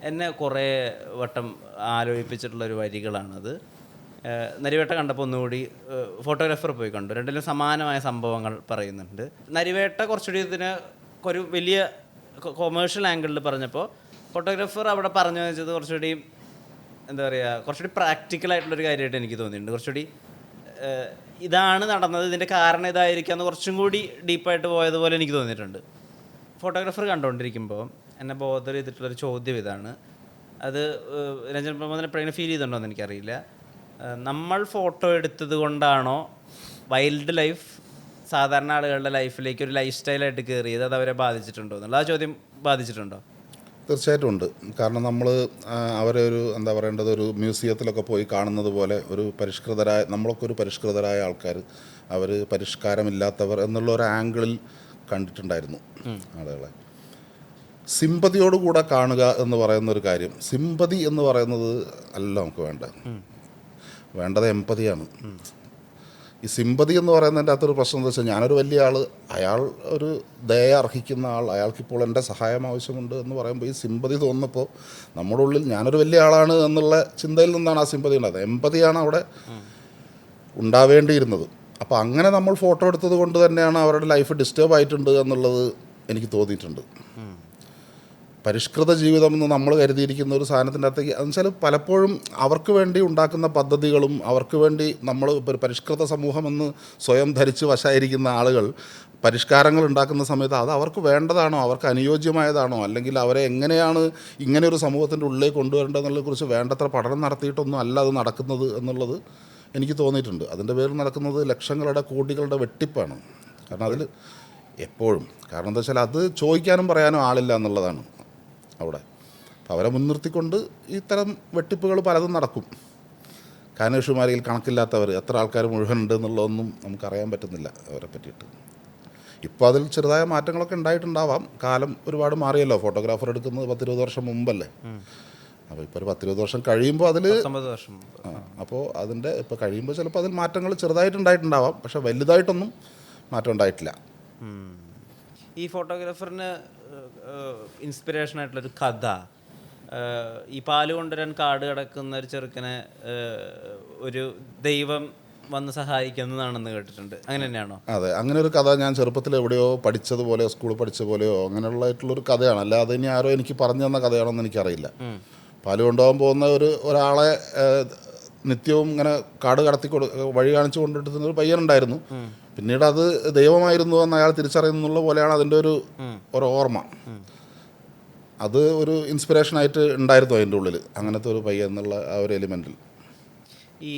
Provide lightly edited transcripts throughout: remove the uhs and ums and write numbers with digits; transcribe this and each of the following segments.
എന്നെ കുറേ വട്ടം ആലോചിപ്പിച്ചിട്ടുള്ളൊരു വരികളാണത്. നരിവേട്ട കണ്ടപ്പോൾ ഒന്നുകൂടി ഫോട്ടോഗ്രാഫർ പോയി കണ്ടു. രണ്ടിലും സമാനമായ സംഭവങ്ങൾ പറയുന്നുണ്ട്. നരിവേട്ട കുറച്ചുകൂടി ഇതിന് ഒരു വലിയ കൊമേഴ്ഷ്യൽ ആംഗിളിൽ പറഞ്ഞപ്പോൾ ഫോട്ടോഗ്രാഫർ അവിടെ പറഞ്ഞു വെച്ചത് കുറച്ചുകൂടി എന്താ പറയുക, കുറച്ചുകൂടി പ്രാക്ടിക്കലായിട്ടുള്ളൊരു കാര്യമായിട്ട് എനിക്ക് തോന്നിയിട്ടുണ്ട്. കുറച്ചുകൂടി ഇതാണ് നടന്നത്, ഇതിൻ്റെ കാരണം ഇതായിരിക്കാം എന്ന് കുറച്ചും കൂടി ഡീപ്പായിട്ട് പോയതുപോലെ എനിക്ക് തോന്നിയിട്ടുണ്ട്. ഫോട്ടോഗ്രാഫർ കണ്ടുകൊണ്ടിരിക്കുമ്പോൾ എന്നെ ബോധർ ചെയ്തിട്ടുള്ളൊരു ചോദ്യം ഇതാണ്. അത് രഞ്ജൻ പ്രമോദനെ എപ്പോഴെങ്കിലും ഫീൽ ചെയ്തിട്ടുണ്ടോ എന്ന് എനിക്കറിയില്ല. നമ്മൾ ഫോട്ടോ എടുത്തത് കൊണ്ടാണോ വൈൽഡ് ലൈഫ് സാധാരണ ആളുകളുടെ ലൈഫിലേക്ക് ഒരു ലൈഫ് സ്റ്റൈലായിട്ട് കയറിയത്, അത് അവരെ ബാധിച്ചിട്ടുണ്ടോ എന്നുള്ള ആ ചോദ്യം ബാധിച്ചിട്ടുണ്ടോ? തീർച്ചയായിട്ടും ഉണ്ട്. കാരണം നമ്മൾ അവരെ ഒരു എന്താ പറയേണ്ടത്, ഒരു മ്യൂസിയത്തിലൊക്കെ പോയി കാണുന്നത് പോലെ ഒരു പരിഷ്കൃതരായ, നമ്മളൊക്കെ ഒരു പരിഷ്കൃതരായ ആൾക്കാർ, അവർ പരിഷ്കാരമില്ലാത്തവർ എന്നുള്ള ഒരു ആംഗിളിൽ കണ്ടിട്ടുണ്ടായിരുന്നു ആളുകളെ. സിമ്പതിയോടുകൂടെ കാണുക എന്ന് പറയുന്നൊരു കാര്യം, സിമ്പതി എന്ന് പറയുന്നത് അല്ല നമുക്ക് വേണ്ടത് എമ്പതിയാണ്. ഈ സിമ്പതി എന്ന് പറയുന്നതിൻ്റെ അകത്തൊരു പ്രശ്നം എന്താ വെച്ചാൽ, ഞാനൊരു വലിയ ആൾ, അയാൾ ഒരു ദയ അർഹിക്കുന്ന ആൾ, അയാൾക്കിപ്പോൾ എൻ്റെ സഹായം ആവശ്യമുണ്ട് എന്ന് പറയുമ്പോൾ ഈ സിമ്പതി തോന്നുന്നപ്പോൾ നമ്മുടെ ഉള്ളിൽ ഞാനൊരു വലിയ ആളാണ് എന്നുള്ള ചിന്തയിൽ നിന്നാണ് ആ സിമ്പതി ഉണ്ടായത്. എമ്പതിയാണ് അവിടെ ഉണ്ടാവേണ്ടിയിരുന്നത്. അപ്പോൾ അങ്ങനെ നമ്മൾ ഫോട്ടോ എടുത്തത് കൊണ്ട് തന്നെയാണ് അവരുടെ ലൈഫ് ഡിസ്റ്റർബ് ആയിട്ടുണ്ട് എന്നുള്ളത് എനിക്ക് തോന്നിയിട്ടുണ്ട്. പരിഷ്കൃത ജീവിതം എന്ന് നമ്മൾ കരുതിയിരിക്കുന്ന ഒരു സാധനത്തിൻ്റെ അകത്തേക്ക്, എന്നുവെച്ചാൽ പലപ്പോഴും അവർക്ക് വേണ്ടി ഉണ്ടാക്കുന്ന പദ്ധതികളും അവർക്ക് വേണ്ടി നമ്മൾ ഒരു പരിഷ്കൃത സമൂഹമെന്ന് സ്വയം ധരിച്ച് വശമായിരിക്കുന്ന ആളുകൾ പരിഷ്കാരങ്ങൾ ഉണ്ടാക്കുന്ന സമയത്ത് അത് അവർക്ക് വേണ്ടതാണോ, അവർക്ക് അനുയോജ്യമായതാണോ, അല്ലെങ്കിൽ അവരെ എങ്ങനെയാണ് ഇങ്ങനെ ഒരു സമൂഹത്തിൻ്റെ ഉള്ളിലേക്ക് കൊണ്ടുവരേണ്ടതെന്നുള്ളതിനെക്കുറിച്ച് വേണ്ടത്ര പഠനം നടത്തിയിട്ടൊന്നും അല്ല അത് നടക്കുന്നത് എന്നുള്ളത് എനിക്ക് തോന്നിയിട്ടുണ്ട്. അതിൻ്റെ പേരിൽ നടക്കുന്നത് ലക്ഷങ്ങളുടെ കോടികളുടെ വെട്ടിപ്പാണ്. കാരണം അതിൽ എപ്പോഴും, കാരണം എന്താ വെച്ചാൽ അത് ചോദിക്കാനും പറയാനും ആളില്ല എന്നുള്ളതാണ് അവിടെ. അപ്പോൾ അവരെ മുൻനിർത്തിക്കൊണ്ട് ഇത്തരം വെട്ടിപ്പുകൾ പലതും നടക്കും. കാനേഷുമാരിയിൽ കണക്കില്ലാത്തവർ എത്ര ആൾക്കാർ മുഴുവനുണ്ട് എന്നുള്ളതൊന്നും നമുക്കറിയാൻ പറ്റുന്നില്ല അവരെ പറ്റിയിട്ട്. ഇപ്പോൾ അതിൽ ചെറുതായ മാറ്റങ്ങളൊക്കെ ഉണ്ടായിട്ടുണ്ടാവാം. കാലം ഒരുപാട് മാറിയല്ലോ. ഫോട്ടോഗ്രാഫർ എടുക്കുന്നത് 10-20 വർഷം മുമ്പല്ലേ. അപ്പോൾ ഇപ്പോൾ ഒരു 10-20 വർഷം കഴിയുമ്പോൾ അതിൽ അപ്പോൾ അതിൻ്റെ ഇപ്പോൾ കഴിയുമ്പോൾ ചിലപ്പോൾ അതിൽ മാറ്റങ്ങൾ ചെറുതായിട്ടുണ്ടായിട്ടുണ്ടാവാം. പക്ഷേ വലുതായിട്ടൊന്നും മാറ്റം ഉണ്ടായിട്ടില്ല. ഈ ഫോട്ടോഗ്രാഫറിന് ഇൻസ്പിറേഷൻ ആയിട്ടുള്ളൊരു കഥ, ഈ പാല് കൊണ്ടുവരാൻ കാട് കിടക്കുന്ന ഒരു ചെറുക്കനെ ഒരു ദൈവം വന്ന് സഹായിക്കുന്നതാണെന്ന് കേട്ടിട്ടുണ്ട്. അങ്ങനെ തന്നെയാണോ? അതെ, അങ്ങനെ ഒരു കഥ ഞാൻ ചെറുപ്പത്തിൽ എവിടെയോ പഠിച്ചതുപോലെയോ സ്കൂളിൽ പഠിച്ച പോലെയോ അങ്ങനെയുള്ളതായിട്ടുള്ളൊരു കഥയാണ്. അല്ലാതെ ഇനി ആരോ എനിക്ക് പറഞ്ഞു തന്ന കഥയാണെന്ന് എനിക്കറിയില്ല. പാല് കൊണ്ടുപോകാൻ പോകുന്ന ഒരാളെ നിത്യവും ഇങ്ങനെ കാട് കടത്തി വഴി കാണിച്ചു കൊണ്ടിട്ടുന്ന ഒരു പയ്യനുണ്ടായിരുന്നു. പിന്നീട് അത് ദൈവമായിരുന്നു എന്ന് അയാൾ തിരിച്ചറിയുന്നുള്ള പോലെയാണ് അതിൻ്റെ ഒരു ഓർമ്മ. അത് ഒരു ഇൻസ്പിറേഷനായിട്ട് ഉണ്ടായിരുന്നു അതിൻ്റെ ഉള്ളിൽ, അങ്ങനത്തെ ഒരു പയ്യൻ എന്നുള്ള ആ ഒരു എലിമെൻറ്റിൽ. ഈ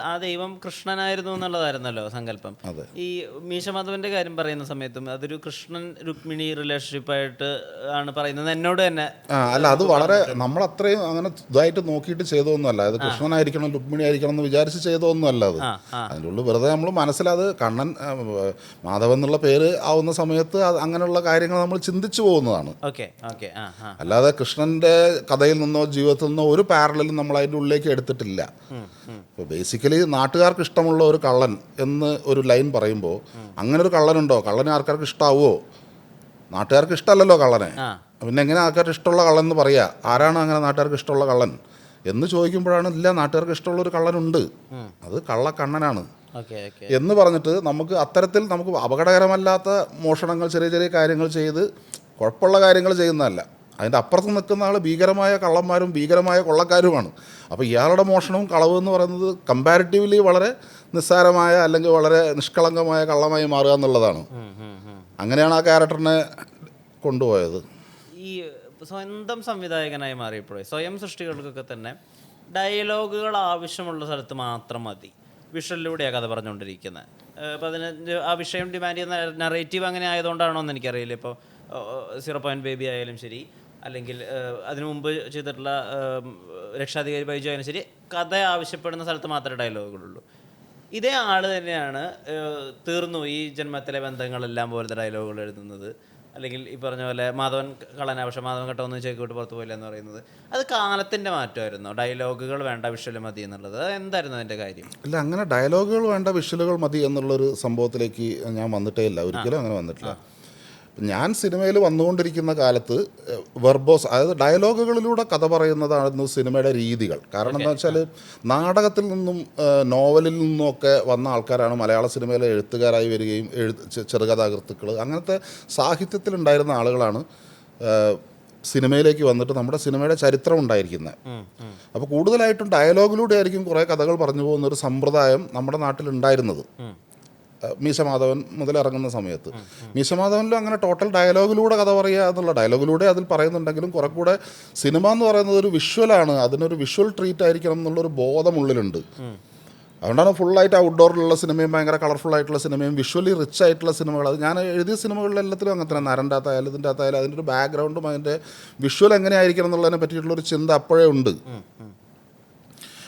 ആ ദൈവം കൃഷ്ണനായിരുന്നു എന്നുള്ളതായിരുന്നല്ലോ സങ്കല്പം. ഈ മീശമാധവന്റെ കാര്യം പറയുന്ന സമയത്തും അതൊരു കൃഷ്ണൻ രുക്മിണി റിലേഷൻഷിപ്പായിട്ട് ആണ് പറയുന്നത് എന്നോട് തന്നെ. അല്ല, അത് വളരെ നമ്മളത്രയും അങ്ങനെ ഇതായിട്ട് നോക്കിയിട്ട് ചെയ്തതൊന്നുമല്ല. അത് കൃഷ്ണനായിരിക്കണം രുക്മിണി ആയിരിക്കണം എന്ന് വിചാരിച്ച് ചെയ്തതൊന്നുമല്ല. അത് അതിൻ്റെ ഉള്ളിൽ വെറുതെ നമ്മൾ മനസ്സിലത് കണ്ണൻ മാധവൻ എന്നുള്ള പേര് ആവുന്ന സമയത്ത് അങ്ങനെയുള്ള കാര്യങ്ങൾ നമ്മൾ ചിന്തിച്ചു പോകുന്നതാണ്. അല്ലാതെ കൃഷ്ണൻ്റെ കഥയിൽ നിന്നോ ജീവിതത്തിൽ നിന്നോ ഒരു പാരലലും നമ്മൾ അതിൻ്റെ ഉള്ളിലേക്ക് എടുത്തിട്ടില്ല. ഇപ്പോൾ ബേസിക്കലി നാട്ടുകാർക്ക് ഇഷ്ടമുള്ള ഒരു കള്ളൻ എന്ന് ഒരു ലൈൻ പറയുമ്പോൾ അങ്ങനെ ഒരു കള്ളനുണ്ടോ? കള്ളനെ ആൾക്കാർക്ക് ഇഷ്ടമാവുമോ? നാട്ടുകാർക്ക് ഇഷ്ടമല്ലല്ലോ കള്ളനെ. പിന്നെ എങ്ങനെ ആൾക്കാർക്ക് ഇഷ്ടമുള്ള കള്ളൻ എന്ന് പറയുക? ആരാണ് അങ്ങനെ നാട്ടുകാർക്ക് ഇഷ്ടമുള്ള കള്ളൻ എന്ന് ചോദിക്കുമ്പോഴാണ് ഇല്ല, നാട്ടുകാർക്ക് ഇഷ്ടമുള്ളൊരു കള്ളനുണ്ട്, അത് കള്ളക്കണ്ണനാണ് എന്ന് പറഞ്ഞിട്ട് നമുക്ക് അത്തരത്തിൽ നമുക്ക് അപകടകരമല്ലാത്ത മോഷണങ്ങൾ, ചെറിയ ചെറിയ കാര്യങ്ങൾ ചെയ്ത് കുഴപ്പമുള്ള കാര്യങ്ങൾ ചെയ്യുന്നതല്ല. അതിൻ്റെ അപ്പുറത്ത് നിൽക്കുന്ന ആൾ ഭീകരമായ കള്ളന്മാരും ഭീകരമായ കൊള്ളക്കാരുമാണ്. അപ്പോൾ ഇയാളുടെ മോഷണവും കളവ് എന്ന് പറയുന്നത് കമ്പാരിറ്റീവ്ലി വളരെ നിസ്സാരമായ അല്ലെങ്കിൽ വളരെ നിഷ്കളങ്കമായ കള്ളമായി മാറുക എന്നുള്ളതാണ്. അങ്ങനെയാണ് ആ ക്യാരക്ടറിനെ കൊണ്ടുപോയത്. ഈ സ്വന്തം സംവിധായകനായി മാറിയപ്പോഴേ സ്വയം സൃഷ്ടികൾക്കൊക്കെ തന്നെ ഡയലോഗുകൾ ആവശ്യമുള്ള സ്ഥലത്ത് മാത്രം മതി, വിഷ്വലിലൂടെയാണ് കഥ പറഞ്ഞുകൊണ്ടിരിക്കുന്നത്. അപ്പോൾ അതിന് ആ വിഷയം ഡിമാൻഡ് ചെയ്യുന്ന നറേറ്റീവ് അങ്ങനെ ആയതുകൊണ്ടാണോ എന്ന് എനിക്കറിയില്ല. ഇപ്പോൾ 0 പോയിൻറ്റ് ബേബി ആയാലും ശരി, അല്ലെങ്കിൽ അതിനു മുമ്പ് ചെയ്തിട്ടുള്ള രക്ഷാധികാരി ബൈജു ആയാലും ശരി, കഥ ആവശ്യപ്പെടുന്ന സ്ഥലത്ത് മാത്രമേ ഡയലോഗുകളുള്ളൂ. ഇതേ ആൾ തന്നെയാണ് തീർന്നു ഈ ജന്മത്തിലെ ബന്ധങ്ങളെല്ലാം പോലത്തെ ഡയലോഗുകൾ എഴുതുന്നത്. അല്ലെങ്കിൽ ഈ പറഞ്ഞ പോലെ മാധവൻ കള്ളനാ പക്ഷേ മാധവൻ കെട്ടൊന്നും ചേക്കോട്ട് പുറത്തു പോയില്ല എന്ന് പറയുന്നത്. അത് കാലത്തിൻ്റെ മാറ്റമായിരുന്നു. ഡയലോഗുകൾ വേണ്ട, വിഷ്വൽ മതി എന്നുള്ളത്. അത് എന്തായിരുന്നു അതിൻ്റെ കാര്യം? ഇല്ല, അങ്ങനെ ഡയലോഗുകൾ വേണ്ട, വിഷ്വലുകൾ മതി എന്നുള്ളൊരു സംഭവത്തിലേക്ക് ഞാൻ വന്നിട്ടേ ഇല്ല, ഒരിക്കലും അങ്ങനെ വന്നിട്ടില്ല. ഞാൻ സിനിമയിൽ വന്നുകൊണ്ടിരിക്കുന്ന കാലത്ത് വെർബോസ്, അതായത് ഡയലോഗുകളിലൂടെ കഥ പറയുന്നതായിരുന്നു സിനിമയുടെ രീതികൾ. കാരണം എന്താ വെച്ചാൽ നാടകത്തിൽ നിന്നും നോവലിൽ നിന്നുമൊക്കെ വന്ന ആൾക്കാരാണ് മലയാള സിനിമയിലെ എഴുത്തുകാരായി വരികയും ചെറുകഥാകൃത്തുക്കൾ അങ്ങനത്തെ സാഹിത്യത്തിലുണ്ടായിരുന്ന ആളുകളാണ് സിനിമയിലേക്ക് വന്നിട്ട് നമ്മുടെ സിനിമയുടെ ചരിത്രം ഉണ്ടായിരിക്കുന്നത്. അപ്പോൾ കൂടുതലായിട്ടും ഡയലോഗിലൂടെ ആയിരിക്കും കുറേ കഥകൾ പറഞ്ഞു പോകുന്നൊരു സമ്പ്രദായം നമ്മുടെ നാട്ടിലുണ്ടായിരുന്നത്. മീശമാധവൻ മുതൽ ഇറങ്ങുന്ന സമയത്ത് മീശമാധവനിലും അങ്ങനെ ടോട്ടൽ ഡയലോഗിലൂടെ കഥ പറയുക എന്നുള്ള, ഡയലോഗിലൂടെ അതിൽ പറയുന്നുണ്ടെങ്കിലും കുറെ കൂടെ സിനിമ എന്ന് പറയുന്നത് ഒരു വിഷ്വലാണ്, അതിനൊരു വിഷ്വൽ ട്രീറ്റ് ആയിരിക്കണം എന്നുള്ളൊരു ബോധം ഉള്ളിലുണ്ട്. അതുകൊണ്ടാണ് ഫുള്ളായിട്ട് ഔട്ട്ഡോറിലുള്ള സിനിമയും ഭയങ്കര കളർഫുൾ ആയിട്ടുള്ള സിനിമയും വിഷ്വലി റിച്ച് ആയിട്ടുള്ള സിനിമകൾ. അത് ഞാൻ എഴുതിയ സിനിമകളിലെല്ലാത്തിലും അങ്ങനെ തന്നെ, നരൻ്റെ അകത്തായാലും ഇതിൻ്റെ അകത്തായാലും അതിൻ്റെ ഒരു ബാക്ക്ഗ്രൗണ്ടും അതിൻ്റെ വിഷ്വൽ എങ്ങനെയായിരിക്കണം എന്നുള്ളതിനെ പറ്റിയിട്ടുള്ളൊരു ചിന്ത അപ്പോഴേ ഉണ്ട്.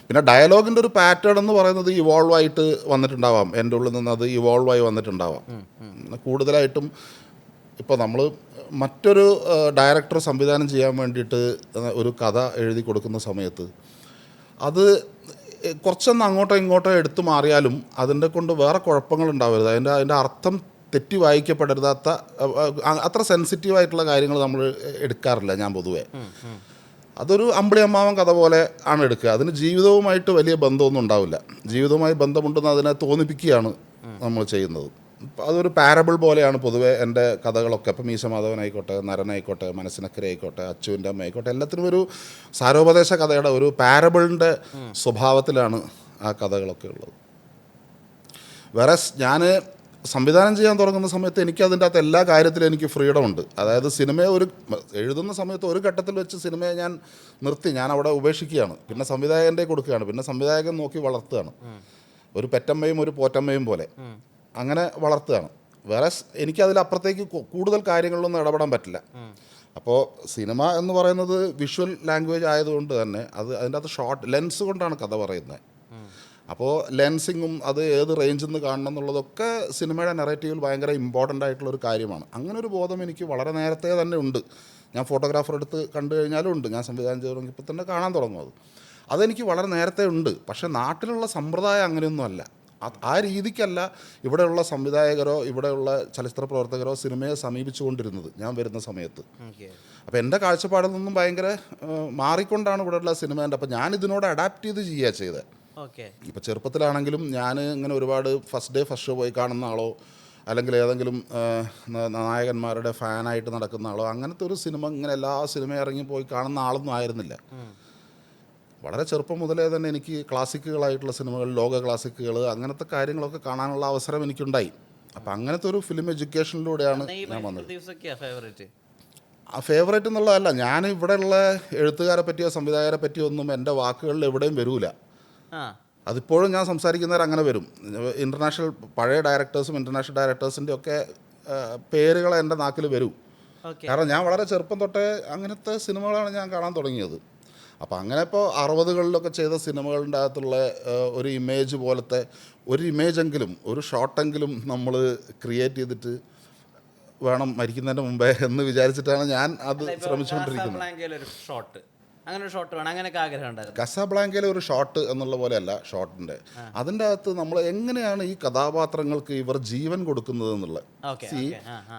പിന്നെ ഡയലോഗിൻ്റെ ഒരു പാറ്റേൺ എന്ന് പറയുന്നത് ഇവോൾവ് ആയിട്ട് വന്നിട്ടുണ്ടാവാം, എൻ്റെ ഉള്ളിൽ നിന്ന് അത് ഇവോൾവ് ആയി വന്നിട്ടുണ്ടാവാം. കൂടുതലായിട്ടും ഇപ്പോൾ നമ്മൾ മറ്റൊരു ഡയറക്ടർ സംവിധാനം ചെയ്യാൻ വേണ്ടിയിട്ട് ഒരു കഥ എഴുതി കൊടുക്കുന്ന സമയത്ത് അത് കുറച്ചൊന്ന് അങ്ങോട്ടോ ഇങ്ങോട്ടോ എടുത്തു മാറിയാലും അതിൻ്റെ കൊണ്ട് വേറെ കുഴപ്പങ്ങൾ ഉണ്ടാവരുത്, അതിൻ്റെ അർത്ഥം തെറ്റി വായിക്കപ്പെടരുതാത്ത അത്ര സെൻസിറ്റീവായിട്ടുള്ള കാര്യങ്ങൾ നമ്മൾ എടുക്കാറില്ല ഞാൻ പൊതുവേ. അതൊരു അമ്പിളി അമ്മാവൻ കഥ പോലെ ആണ് എടുക്കുക. അതിന് ജീവിതവുമായിട്ട് വലിയ ബന്ധമൊന്നും ഉണ്ടാവില്ല. ജീവിതവുമായി ബന്ധമുണ്ടെന്ന് അതിനെ തോന്നിപ്പിക്കുകയാണ് നമ്മൾ ചെയ്യുന്നത്. അതൊരു പാരബിൾ പോലെയാണ് പൊതുവേ എൻ്റെ കഥകളൊക്കെ. ഇപ്പം മീശമാധവനായിക്കോട്ടെ, നരനായിക്കോട്ടെ, മനസ്സിനക്കരെ ആയിക്കോട്ടെ, അച്ചുവിൻ്റെ അമ്മ ആയിക്കോട്ടെ, എല്ലാത്തിനും ഒരു സാരോപദേശ കഥയുടെ ഒരു പാരബിളിൻ്റെ സ്വഭാവത്തിലാണ് ആ കഥകളൊക്കെ ഉള്ളത്. വേറെ ഞാൻ സംവിധാനം ചെയ്യാൻ തുടങ്ങുന്ന സമയത്ത് എനിക്ക് അതിൻ്റെ അകത്ത് എല്ലാ കാര്യത്തിലും എനിക്ക് ഫ്രീഡം ഉണ്ട്. അതായത് സിനിമയെ എഴുതുന്ന സമയത്ത് ഒരു ഘട്ടത്തിൽ വെച്ച് സിനിമയെ ഞാൻ നിർത്തി, ഞാൻ അവിടെ ഉപേക്ഷിക്കുകയാണ്. പിന്നെ സംവിധായകൻ്റെ കൊടുക്കുകയാണ്. പിന്നെ സംവിധായകൻ നോക്കി വളർത്തുകയാണ്. ഒരു പെറ്റമ്മയും ഒരു പോറ്റമ്മയും പോലെ അങ്ങനെ വളർത്തുകയാണ്. വേറെ എനിക്കതിലപ്പുറത്തേക്ക് കൂടുതൽ കാര്യങ്ങളിലൊന്നും ഇടപെടാൻ പറ്റില്ല. അപ്പോൾ സിനിമ എന്ന് പറയുന്നത് വിഷ്വൽ ലാംഗ്വേജ് ആയതുകൊണ്ട് തന്നെ അതിൻ്റെ അകത്ത് ഷോർട്ട് ലെൻസ് കൊണ്ടാണ് കഥ പറയുന്നത്. അപ്പോൾ ലെൻസിങ്ങും അത് ഏത് റേഞ്ചിൽ നിന്ന് കാണണം എന്നുള്ളതൊക്കെ സിനിമയുടെ നെറേറ്റീവിൽ ഭയങ്കര ഇമ്പോർട്ടൻ്റ് ആയിട്ടുള്ളൊരു കാര്യമാണ്. അങ്ങനെ ഒരു ബോധം എനിക്ക് വളരെ നേരത്തെ തന്നെ ഉണ്ട്. ഞാൻ ഫോട്ടോഗ്രാഫർ എടുത്ത് കണ്ടു കഴിഞ്ഞാലും ഉണ്ട്, ഞാൻ സംവിധാനം ചെയ്തു ഇപ്പോൾ തന്നെ കാണാൻ തുടങ്ങും. അതെനിക്ക് വളരെ നേരത്തെ ഉണ്ട്. പക്ഷേ നാട്ടിലുള്ള സമ്പ്രദായം അങ്ങനെയൊന്നും അല്ല. ആ രീതിക്കല്ല ഇവിടെയുള്ള സംവിധായകരോ ഇവിടെയുള്ള ചലച്ചിത്ര പ്രവർത്തകരോ സിനിമയെ സമീപിച്ചുകൊണ്ടിരുന്നത് ഞാൻ വരുന്ന സമയത്ത്. അപ്പോൾ എൻ്റെ കാഴ്ചപ്പാടിൽ നിന്നും ഭയങ്കര മാറിക്കൊണ്ടാണ് ഇവിടെയുള്ള സിനിമേൻ്റെ. അപ്പോൾ ഞാൻ ഇതിനോട് അഡാപ്റ്റ് ചെയ്ത് ചെയ്യുക ചെയ്തത്. ഇപ്പോൾ ചെറുപ്പത്തിലാണെങ്കിലും ഞാൻ ഇങ്ങനെ ഒരുപാട് ഫസ്റ്റ് ഡേ ഫസ്റ്റ് ഷോ പോയി കാണുന്ന ആളോ അല്ലെങ്കിൽ ഏതെങ്കിലും നായകന്മാരുടെ ഫാനായിട്ട് നടക്കുന്ന ആളോ അങ്ങനത്തെ ഒരു സിനിമ ഇങ്ങനെ എല്ലാ സിനിമയും ഇറങ്ങി പോയി കാണുന്ന ആളൊന്നും ആയിരുന്നില്ല. വളരെ ചെറുപ്പം മുതലേ തന്നെ എനിക്ക് ക്ലാസിക്കുകളായിട്ടുള്ള സിനിമകൾ, ലോക ക്ലാസിക്കുകൾ, അങ്ങനത്തെ കാര്യങ്ങളൊക്കെ കാണാനുള്ള അവസരം എനിക്കുണ്ടായി. അപ്പം അങ്ങനത്തെ ഒരു ഫിലിം എഡ്യൂക്കേഷനിലൂടെയാണ് ഞാൻ വന്നത്. ഫേവറേറ്റ് എന്നുള്ളതല്ല, ഞാൻ ഇവിടെയുള്ള എഴുത്തുകാരെ പറ്റിയോ സംവിധായകരെ പറ്റിയോ ഒന്നും എൻ്റെ വാക്കുകളിൽ എവിടെയും വരൂല. അതിപ്പോഴും ഞാൻ സംസാരിക്കുന്നവർ അങ്ങനെ വരും. ഇൻ്റർനാഷണൽ പഴയ ഡയറക്ടേഴ്സും ഇൻ്റർനാഷണൽ ഡയറക്ടേഴ്സിൻ്റെ ഒക്കെ പേരുകൾ എൻ്റെ നാക്കിൽ വരും. കാരണം ഞാൻ വളരെ ചെറുപ്പം തൊട്ടേ അങ്ങനത്തെ സിനിമകളാണ് ഞാൻ കാണാൻ തുടങ്ങിയത്. അപ്പോൾ അങ്ങനെ ഇപ്പോൾ 60കളിലൊക്കെ ചെയ്ത സിനിമകളുടെ അകത്തുള്ള ഒരു ഇമേജ് പോലത്തെ ഒരു ഇമേജെങ്കിലും ഒരു ഷോട്ടെങ്കിലും നമ്മൾ ക്രിയേറ്റ് ചെയ്തിട്ട് വേണം മരിക്കുന്നതിൻ്റെ മുമ്പേ എന്ന് വിചാരിച്ചിട്ടാണ് ഞാൻ അത് ശ്രമിച്ചുകൊണ്ടിരിക്കുന്നത്. അങ്ങനെ ഒരു ഷോട്ട് വേണം, അങ്ങനെയൊക്കെ ആഗ്രഹം ഉണ്ടായിരുന്നു. കസാബ്ലാങ്കയിലെ ഒരു ഷോട്ട് എന്നുള്ള പോലെയല്ല ഷോട്ടിൻ്റെ. അതിൻ്റെ അകത്ത് നമ്മൾ എങ്ങനെയാണ് ഈ കഥാപാത്രങ്ങൾക്ക് ഇവർ ജീവൻ കൊടുക്കുന്നത് എന്നുള്ളത്.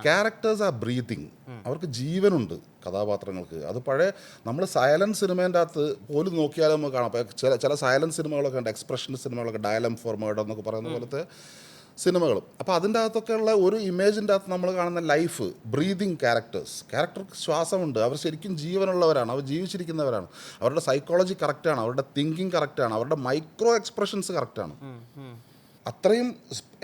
ക്യാരക്ടേഴ്സ് ആർ ബ്രീതിങ്, അവർക്ക് ജീവനുണ്ട് കഥാപാത്രങ്ങൾക്ക്. അത് പഴയ നമ്മൾ സൈലൻറ്റ് സിനിമേൻ്റെ അകത്ത് പോലും നോക്കിയാലും നമുക്ക് കാണാം. അപ്പോൾ ചില സൈലൻറ്റ് സിനിമകളൊക്കെ ഉണ്ട്, എക്സ്പ്രഷൻ സിനിമകളൊക്കെ, ഡയലം ഫോർ മേർഡർ എന്നൊക്കെ പറയുന്ന പോലത്തെ സിനിമകളും. അപ്പോൾ അതിൻ്റെ അകത്തൊക്കെയുള്ള ഒരു ഇമേജിൻ്റെ അകത്ത് നമ്മൾ കാണുന്ന ലൈഫ്, ബ്രീതിങ് ക്യാരക്ടർക്ക് ശ്വാസമുണ്ട്, അവർ ശരിക്കും ജീവനുള്ളവരാണ്, അവർ ജീവിച്ചിരിക്കുന്നവരാണ്, അവരുടെ സൈക്കോളജി കറക്റ്റാണ്, അവരുടെ തിങ്കിങ് കറക്റ്റാണ്, അവരുടെ മൈക്രോ എക്സ്പ്രഷൻസ് കറക്റ്റാണ്. അത്രയും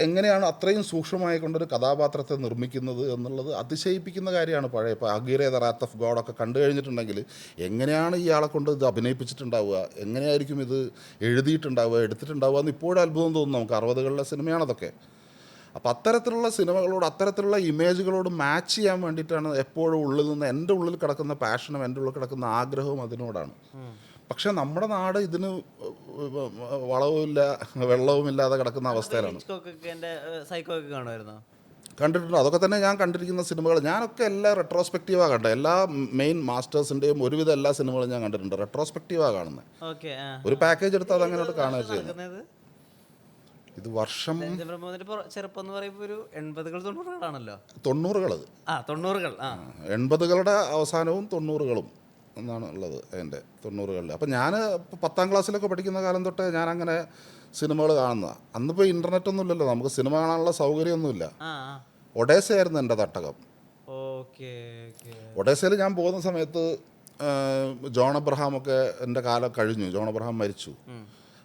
എങ്ങനെയാണ് അത്രയും സൂക്ഷ്മമായി കൊണ്ടൊരു കഥാപാത്രത്തെ നിർമ്മിക്കുന്നത് എന്നുള്ളത് അതിശയിപ്പിക്കുന്ന കാര്യമാണ്. പഴയ ഇപ്പോൾ അഗീറെ ദ റാത്ത് ഓഫ് ഗോഡൊക്കെ കണ്ടു കഴിഞ്ഞിട്ടുണ്ടെങ്കിൽ എങ്ങനെയാണ് ഇയാളെ കൊണ്ട് ഇത് അഭിനയിപ്പിച്ചിട്ടുണ്ടാവുക, എങ്ങനെയായിരിക്കും ഇത് എഴുതിയിട്ടുണ്ടാവുക, എടുത്തിട്ടുണ്ടാവുക എന്ന് ഇപ്പോഴും അത്ഭുതം തോന്നുന്നു നമുക്ക്. 60കളിലെ സിനിമയാണതൊക്കെ. അപ്പോൾ അത്തരത്തിലുള്ള സിനിമകളോട് അത്തരത്തിലുള്ള ഇമേജുകളോട് മാച്ച് ചെയ്യാൻ വേണ്ടിയിട്ടാണ് എപ്പോഴും ഉള്ളിൽ നിന്ന് എൻ്റെ ഉള്ളിൽ കിടക്കുന്ന പാഷനും എൻ്റെ ഉള്ളിൽ കിടക്കുന്ന ആഗ്രഹവും അതിനോടാണ്. പക്ഷെ നമ്മുടെ നാട് ഇതിന് വളവുമില്ല വെള്ളവുമില്ലാതെ കിടക്കുന്ന അവസ്ഥയിലാണ്. കണ്ടിട്ടുണ്ട്, അതൊക്കെ തന്നെ ഞാൻ കണ്ടിരിക്കുന്ന സിനിമകൾ. ഞാനൊക്കെ എല്ലാം റെട്രോസ്പെക്റ്റീവാണ് കണ്ടത്. എല്ലാ മെയിൻ മാസ്റ്റേഴ്സിൻ്റെയും ഒരുവിധം എല്ലാ സിനിമകളും ഞാൻ കണ്ടിട്ടുണ്ട്. റെട്രോസ്പെക്റ്റീവാണ് കാണുന്നത്. ഒരു പാക്കേജ് എടുത്താൽ അത് അങ്ങനെയോട്ട് കാണുക ചെയ്യുന്നത്. ഇത് വർഷം ധനഞ്ജയ് പ്രമോദിന്റെ ചെറുപ്പം എന്ന് പറയുമ്പോൾ ഒരു 80-കൾ 90-കളാണല്ലോ. 90-കൾ. 90-കൾ. 80-കളുടെ അവസാനവും 90-കളും എന്നാണ് ഉള്ളത് അതിൻ്റെ 90-കളിൽ. അപ്പം ഞാൻ 10ാം ക്ലാസ്സിലൊക്കെ പഠിക്കുന്ന കാലം തൊട്ട് ഞാനങ്ങനെ സിനിമകൾ കാണുന്നതാണ്. അന്നിപ്പോൾ ഇൻ്റർനെറ്റ് ഒന്നും ഇല്ലല്ലോ, നമുക്ക് സിനിമ കാണാനുള്ള സൗകര്യമൊന്നുമില്ല. ഒഡേസയായിരുന്നു എൻ്റെ തട്ടകം. ഒഡേസയിൽ ഞാൻ പോകുന്ന സമയത്ത് ജോൺ അബ്രഹാമൊക്കെ എൻ്റെ കാലം കഴിഞ്ഞു. ജോൺ അബ്രഹാം മരിച്ചു.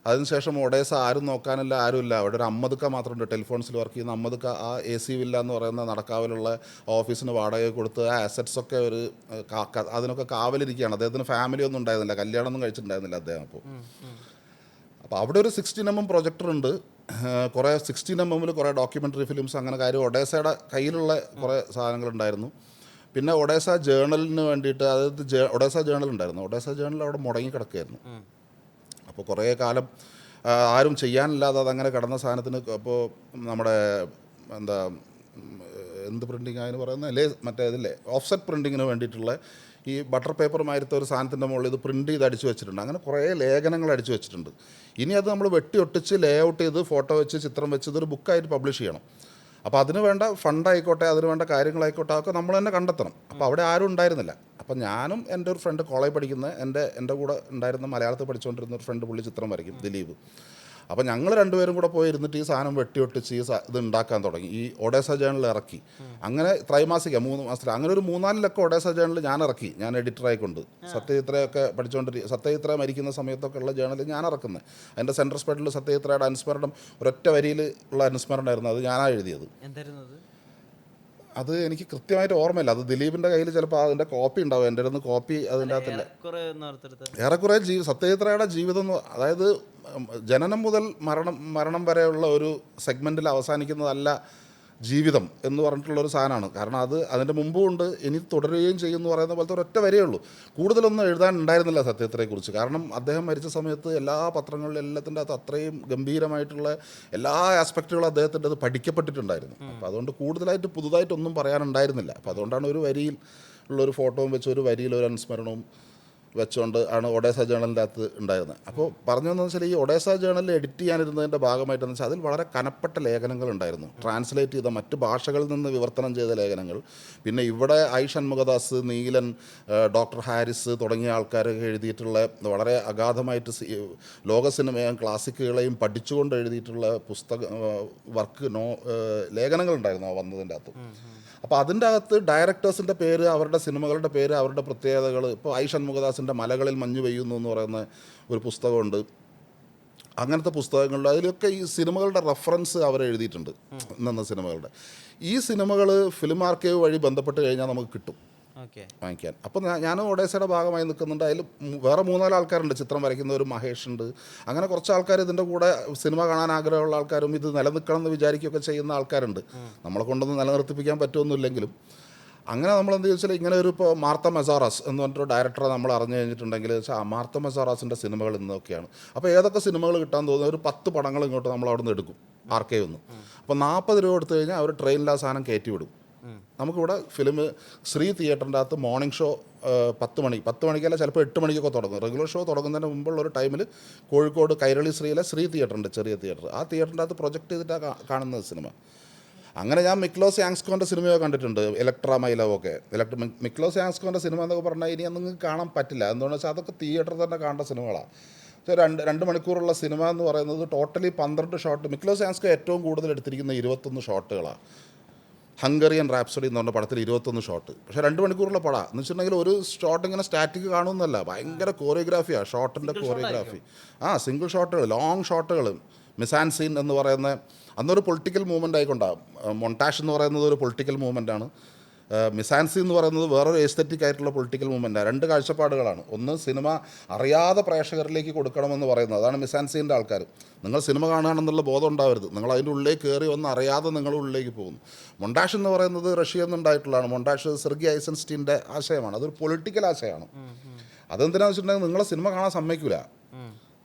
അതിനുശേഷം ഒഡേസ ആരും നോക്കാനില്ല, ആരുമില്ല. അവിടെ ഒരു അമ്മദുക്ക മാത്രമുണ്ട്, ടെലിഫോൺസിൽ വർക്ക് ചെയ്യുന്ന അമ്മദുക്ക. ആ AC വില്ല എന്ന് പറയുന്ന നടക്കാവിലുള്ള ഓഫീസിന് വാടക കൊടുത്ത് ആ അസറ്റ്സൊക്കെ ഒരു അതിനൊക്കെ കാവലിരിക്കുകയാണ്. അദ്ദേഹത്തിന് ഫാമിലി ഒന്നും ഉണ്ടായിരുന്നില്ല, കല്യാണം ഒന്നും കഴിച്ചിട്ടുണ്ടായിരുന്നില്ല അദ്ദേഹം. അപ്പോൾ അവിടെ ഒരു 16mm പ്രൊജക്ടർ ഉണ്ട്, കുറേ 16mm കുറേ ഡോക്യുമെൻ്ററി ഫിലിംസ്, അങ്ങനെ കാര്യം ഒഡേസയുടെ കയ്യിലുള്ള കുറേ സാധനങ്ങളുണ്ടായിരുന്നു. പിന്നെ ഒഡേസ ജേണലിന് വേണ്ടിയിട്ട്, അതായത് ഒഡേസ ജേണൽ ഉണ്ടായിരുന്നു. ഒഡേസ ജേണൽ അവിടെ മുടങ്ങി കിടക്കുകയായിരുന്നു. അപ്പോൾ കുറേ കാലം ആരും ചെയ്യാനില്ലാതെ അതങ്ങനെ കിടന്ന സാധനത്തിന് അപ്പോൾ നമ്മുടെ എന്ത് പ്രിൻറ്റിങ് ആയെന്ന് പറയുന്നത് അല്ലേ, മറ്റേ ഇതില്ലേ ഓഫ്സെറ്റ് പ്രിൻറ്റിങ്ങിന് വേണ്ടിയിട്ടുള്ള ഈ ബട്ടർ പേപ്പർ മാതിരത്തെ ഒരു സാധനത്തിൻ്റെ മുകളിൽ ഇത് പ്രിൻറ്റ് ചെയ്ത് അടിച്ചു വെച്ചിട്ടുണ്ട്. അങ്ങനെ കുറേ ലേഖനങ്ങൾ അടിച്ചു വെച്ചിട്ടുണ്ട്. ഇനി അത് നമ്മൾ വെട്ടി ഒട്ടിച്ച് ലേ ഔട്ട് ചെയ്ത് ഫോട്ടോ വെച്ച് ചിത്രം വെച്ച് ഇതൊരു ബുക്കായിട്ട് പബ്ലിഷ് ചെയ്യണം. അപ്പോൾ അതിന് വേണ്ട ഫണ്ടായിക്കോട്ടെ, അതിന് വേണ്ട കാര്യങ്ങളായിക്കോട്ടെ, അതൊക്കെ നമ്മൾ തന്നെ കണ്ടെത്തണം. അപ്പോൾ അവിടെ ആരും ഉണ്ടായിരുന്നില്ല. അപ്പം ഞാനും എൻ്റെ ഒരു ഫ്രണ്ട്, കോളേജ് പഠിക്കുന്ന എൻ്റെ കൂടെ ഉണ്ടായിരുന്ന മലയാളത്തിൽ പഠിച്ചുകൊണ്ടിരുന്ന ഒരു ഫ്രണ്ട്, പുള്ളി ചിത്രം വരയ്ക്കും, ദിലീപ്. അപ്പോൾ ഞങ്ങൾ രണ്ടുപേരും കൂടെ പോയി ഇരുന്നിട്ട് ഈ സാധനം വെട്ടിയൊട്ടിച്ച് ഇത് ഉണ്ടാക്കാൻ തുടങ്ങി. ഈ ഒഡേസ ജേണൽ ഇറക്കി. അങ്ങനെ ത്രൈമാസിക 3 മാസത്തിൽ അങ്ങനെ ഒരു 3-4 ലക്കം ഒഡേസ ജേണൽ ഞാൻ ഇറക്കി. ഞാൻ എഡിറ്ററായിക്കൊണ്ട് സത്യജിത്രയൊക്കെ പഠിച്ചുകൊണ്ടിരിക്കുക. സത്യജിത്ര മരിക്കുന്ന സമയത്തൊക്കെ ഉള്ള ജേണൽ ഞാൻ ഇറക്കുന്നത്. അതിൻ്റെ സെൻട്രൽ സ്പെഡിൽ സത്യജിത്രയുടെ അനുസ്മരണം ഒരൊറ്റ വരിയിൽ ഉള്ള അനുസ്മരണമായിരുന്നു. അത് ഞാനാണ് എഴുതിയത്. അത് എനിക്ക് കൃത്യമായിട്ട് ഓർമ്മയില്ല. അത് ദിലീപിൻ്റെ കയ്യിൽ ചിലപ്പോൾ അതിൻ്റെ കോപ്പി ഉണ്ടാവും. എൻ്റെ അടുത്ത് കോപ്പി അതിൻ്റെ അകത്തില്ല. ഏറെക്കുറെ സത്യജിത്രയുടെ ജീവിതം, അതായത് ജനനം മുതൽ മരണം വരെയുള്ള ഒരു സെഗ്മെൻറ്റിൽ അവസാനിക്കുന്നതല്ല ജീവിതം എന്ന് പറഞ്ഞിട്ടുള്ളൊരു സാധനമാണ്. കാരണം അതിൻ്റെ മുമ്പും ഉണ്ട്, ഇനി തുടരുകയും ചെയ്യും എന്ന് പറയുന്ന പോലത്തെ ഒരൊറ്റ വരേ ഉള്ളൂ. കൂടുതലൊന്നും എഴുതാൻ ഉണ്ടായിരുന്നില്ല സത്യജിത്രയെക്കുറിച്ച്. കാരണം അദ്ദേഹം മരിച്ച സമയത്ത് എല്ലാ പത്രങ്ങളിലും എല്ലാത്തിൻ്റെ അകത്ത് അത്രയും ഗംഭീരമായിട്ടുള്ള എല്ലാ ആസ്പെക്റ്റുകളും അദ്ദേഹത്തിൻ്റെ അത് പഠിക്കപ്പെട്ടിട്ടുണ്ടായിരുന്നു. അപ്പോൾ അതുകൊണ്ട് കൂടുതലായിട്ട് പുതുതായിട്ടൊന്നും പറയാനുണ്ടായിരുന്നില്ല. അപ്പോൾ അതുകൊണ്ടാണ് ഒരു വരിയിൽ ഉള്ളൊരു ഫോട്ടോയും വെച്ച് ഒരു വരിയിൽ ഒരു അനുസ്മരണവും വെച്ചുകൊണ്ട് ആണ് ഒഡേസ ജേണലിൻ്റെ അകത്ത് ഉണ്ടായിരുന്നത്. അപ്പോൾ പറഞ്ഞതെന്ന് വെച്ചാൽ ഈ ഒഡേസ ജേണലിൽ എഡിറ്റ് ചെയ്യാനിരുന്നതിൻ്റെ ഭാഗമായിട്ടെന്ന് വെച്ചാൽ അതിൽ വളരെ കനപ്പെട്ട ലേഖനങ്ങളുണ്ടായിരുന്നു. ട്രാൻസ്ലേറ്റ് ചെയ്ത മറ്റ് ഭാഷകളിൽ നിന്ന് വിവർത്തനം ചെയ്ത ലേഖനങ്ങൾ. പിന്നെ ഇവിടെ ഐ ഷൺമുഖദാസ്, നീലൻ, ഡോക്ടർ ഹാരിസ് തുടങ്ങിയ ആൾക്കാരൊക്കെ എഴുതിയിട്ടുള്ള വളരെ അഗാധമായിട്ട് ലോക സിനിമയും ക്ലാസിക്കുകളെയും പഠിച്ചുകൊണ്ട് എഴുതിയിട്ടുള്ള ലേഖനങ്ങളുണ്ടായിരുന്നു വന്നതിൻ്റെ അകത്ത്. അപ്പോൾ അതിൻ്റെ അകത്ത് ഡയറക്ടേഴ്സിൻ്റെ പേര്, അവരുടെ സിനിമകളുടെ പേര്, അവരുടെ പ്രത്യേകതകൾ. ഇപ്പോൾ ഐ ഷൺമുഖദാസിൻ്റെ മലകളിൽ മഞ്ഞ് പെയ്യുന്നു എന്ന് പറയുന്ന ഒരു പുസ്തകമുണ്ട്. അങ്ങനത്തെ പുസ്തകങ്ങളിൽ അതിലൊക്കെ ഈ സിനിമകളുടെ റെഫറൻസ് അവർ എഴുതിയിട്ടുണ്ട്. ഇന്ന സിനിമകളുടെ ഈ സിനിമകൾ ഫിലിം ആർക്കൈവ് വഴി ബന്ധപ്പെട്ട് കഴിഞ്ഞാൽ നമുക്ക് കിട്ടും വാങ്ങിക്കാൻ. അപ്പോൾ ഞാനും ഒഡേസയുടെ ഭാഗമായി നിൽക്കുന്നുണ്ട്. അതിൽ വേറെ 3-4 ആൾക്കാരുണ്ട്, ചിത്രം വരയ്ക്കുന്ന ഒരു മഹേഷ് ഉണ്ട്. അങ്ങനെ കുറച്ച് ആൾക്കാർ ഇതിൻ്റെ കൂടെ സിനിമ കാണാൻ ആഗ്രഹമുള്ള ആൾക്കാരും ഇത് നിലനിൽക്കണം എന്ന് വിചാരിക്കുകയൊക്കെ ചെയ്യുന്ന ആൾക്കാരുണ്ട്. നമ്മളെ കൊണ്ടൊന്നും നിലനിർത്തിപ്പിക്കാൻ പറ്റുമൊന്നുമില്ലെങ്കിലും അങ്ങനെ നമ്മൾ എന്ത് ചോദിച്ചാൽ ഇങ്ങനെ ഒരു ഇപ്പോൾ മാർത്ത മെസാറാസ് എന്ന് പറഞ്ഞിട്ടൊരു ഡയറക്ടറെ നമ്മൾ അറിഞ്ഞു കഴിഞ്ഞിട്ടുണ്ടെങ്കിൽ മാർത്ത മെസാറാസിൻ്റെ സിനിമകൾ ഇന്നൊക്കെയാണ്. അപ്പോൾ ഏതൊക്കെ സിനിമകൾ കിട്ടാൻ തോന്നുന്ന ഒരു 10 പടങ്ങൾ ഇങ്ങോട്ട് നമ്മൾ അവിടെ നിന്ന് എടുക്കും ആർക്കൈവ് നിന്ന്. അപ്പോൾ 40 രൂപ കൊടുത്തു കഴിഞ്ഞാൽ അവർ ട്രെയിനിൽ ആ സാധനം കയറ്റി വിടും. നമുക്കിവിടെ ഫിലിം ശ്രീ തിയേറ്ററിൻ്റെ അകത്ത് മോർണിംഗ് ഷോ 10 മണിക്കല്ല, ചിലപ്പോൾ 8 മണിക്കൊക്കെ തുടങ്ങും. റെഗുലർ ഷോ തുടങ്ങുന്നതിന് മുമ്പുള്ള ഒരു ടൈമിൽ കോഴിക്കോട് കൈരളി ശ്രീയിലെ ശ്രീ തിയേറ്ററുണ്ട്, ചെറിയ തിയേറ്റർ. ആ തിയേറ്ററിൻ്റെ അകത്ത് പ്രൊജക്റ്റ് ചെയ്തിട്ടാണ് കാണുന്നത് സിനിമ. അങ്ങനെ ഞാൻ മിക്ലോസ് യാങ്സ്കോൻ്റെ സിനിമയൊക്കെ കണ്ടിട്ടുണ്ട്, ഇലക്ട്ര മൈലവൊക്കെ. മിക്ലോസ് യാങ്സ്കോൻ്റെ സിനിമ എന്നൊക്കെ പറഞ്ഞാൽ ഇനി നിങ്ങൾക്ക് കാണാൻ പറ്റില്ല. എന്തുകൊണ്ടെന്ന് വെച്ചാൽ അതൊക്കെ തിയേറ്ററിൽ തന്നെ കാണേണ്ട സിനിമകളാണ്. 2 മണിക്കൂറുള്ള സിനിമ എന്ന് പറയുന്നത് ടോട്ടലി 12 ഷോട്ട്. മിക്ലോസ് യാങ്സ്കോ ഏറ്റവും കൂടുതൽ എടുത്തിരിക്കുന്ന 21 ഷോട്ടുകളാണ്. ഹംഗറിയൻ റാപ്സഡി എന്ന് പറഞ്ഞ പടത്തിൽ 21 ഷോട്ട്. പക്ഷേ 2 മണിക്കൂറുള്ള പടം എന്ന് വെച്ചിട്ടുണ്ടെങ്കിൽ ഒരു ഷോട്ട് ഇങ്ങനെ സ്റ്റാറ്റിക് കാണുമെന്നല്ല, ഭയങ്കര കോറിയോഗ്രാഫിയാണ്, ഷോട്ടിൻ്റെ കോറിയോഗ്രാഫി. സിംഗിൾ ഷോട്ടുകൾ, ലോങ് ഷോട്ടുകൾ. മിസാൻ സീൻ എന്ന് പറയുന്ന അന്നൊരു പൊളിറ്റിക്കൽ മൂവ്മെൻ്റ് ആയിക്കൊണ്ടാണ്. മൊണ്ടാഷ് എന്ന് പറയുന്നത് ഒരു പൊളിറ്റിക്കൽ മൂവ്മെൻറ്റാണ്. മിസാൻസി എന്ന് പറയുന്നത് വേറൊരു എസ്തെറ്റിക് ആയിട്ടുള്ള പൊളിറ്റിക്കൽ മൂവ്മെൻറ്റാണ്. 2 കാഴ്ചപ്പാടുകളാണ്. ഒന്ന് സിനിമ അറിയാതെ പ്രേക്ഷകരിലേക്ക് കൊടുക്കണമെന്ന് പറയുന്നത്, അതാണ് മിസാൻസിൻ്റെ ആൾക്കാർ. നിങ്ങൾ സിനിമ കാണുകയാണെന്നുള്ള ബോധം ഉണ്ടാവരുത്, നിങ്ങൾ അതിൻ്റെ ഉള്ളിലേക്ക് കയറി വന്ന് അറിയാതെ നിങ്ങൾ ഉള്ളിലേക്ക് പോകുന്നു. മൊണ്ടാഷ് എന്ന് പറയുന്നത് റഷ്യയിൽ നിന്നുണ്ടായിട്ടുള്ളതാണ്. മൊണ്ടാഷ് സെർഗി ഐസൻസ്റ്റീൻ്റെ ആശയമാണ്, അതൊരു പൊളിറ്റിക്കൽ ആശയമാണ്. അതെന്തിനാണെന്ന് വെച്ചിട്ടുണ്ടെങ്കിൽ നിങ്ങളെ സിനിമ കാണാൻ സമ്മതിക്കില്ല.